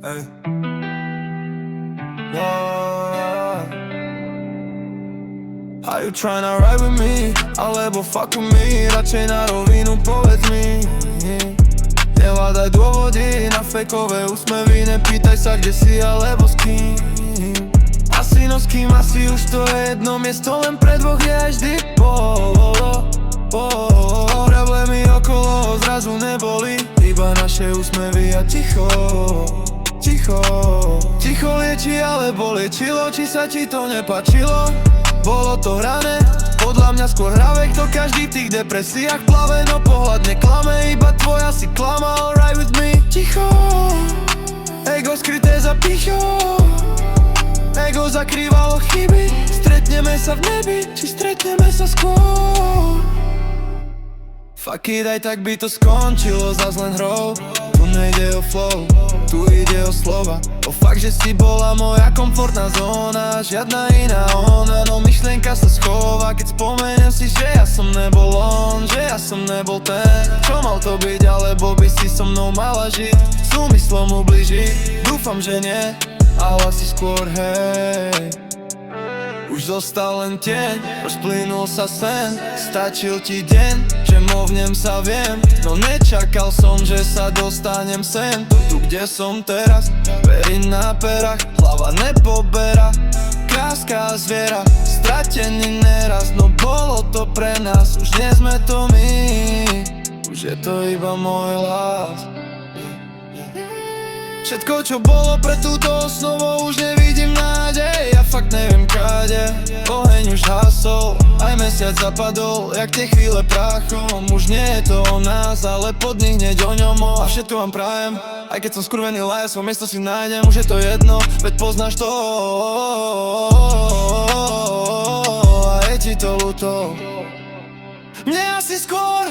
Ej. Yeah. Are you tryna ride with me? Alebo fuck with me? Radšej na rovinu povedz mi. Nevádaj dôvody na fejkové úsmevy. Nepýtaj sa kde si alebo s kým. Asi no s kým, asi už to je jedno. Miesto len pre dvoch je aj vždy problémy okolo zrazu neboli. Iba naše úsmevy a ticho. Ticho lieči alebo liečilo. Či sa ti to nepáčilo? Bolo to hrané, podľa mňa skôr hravek. To každý v tých depresiách plave, no pohľad neklame. Iba tvoja si klamal, ride with me. Ticho, ego skryté za pichou. Ego zakrývalo chyby. Stretneme sa v nebi, či stretneme sa skôr. Fuck it, aj tak by to skončilo zas len hrou. Tu nejde o flow, tu ide o slova. O fakt, že si bola moja komfortná zóna. Žiadna iná ona, no myšlienka sa schová. Keď spomeniem si, že ja som nebol on, že ja som nebol ten, čo mal to byť, alebo by si so mnou mala žiť. S úmyslom ubližiť, dúfam, že nie, ale asi skôr hej. Už zostal len tieň, rozplynul sa sen. Stačil ti deň, že movnem sa viem. No nečakal som, že sa dostanem sem. Tu kde som teraz, pery na perách, hlava nepobera. Kráska zviera, stratený neraz. No bolo to pre nás, už nie sme to my. Už je to iba môj hlas. Všetko čo bolo pre túto osnovu, už nevidím nádej. Ja fakt neviem kade, oheň už hasol, aj mesiac zapadol, jak tie chvíle prachom. Už nie je to o nás, ale pod nich hneď o ňom. A všetko vám prajem, aj keď som skurvený laja, svoj miesto si nájdem. Už je to jedno, veď poznáš to. A je ti to ľúto. Mne asi skôr,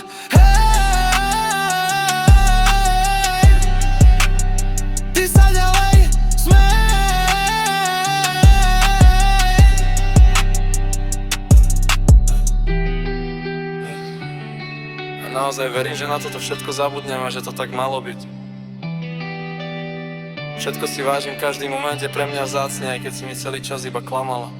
naozaj verím, že na toto všetko zabudnem a že to tak malo byť. Všetko si vážim, každý moment je pre mňa vzácny, aj keď si mi celý čas iba klamala.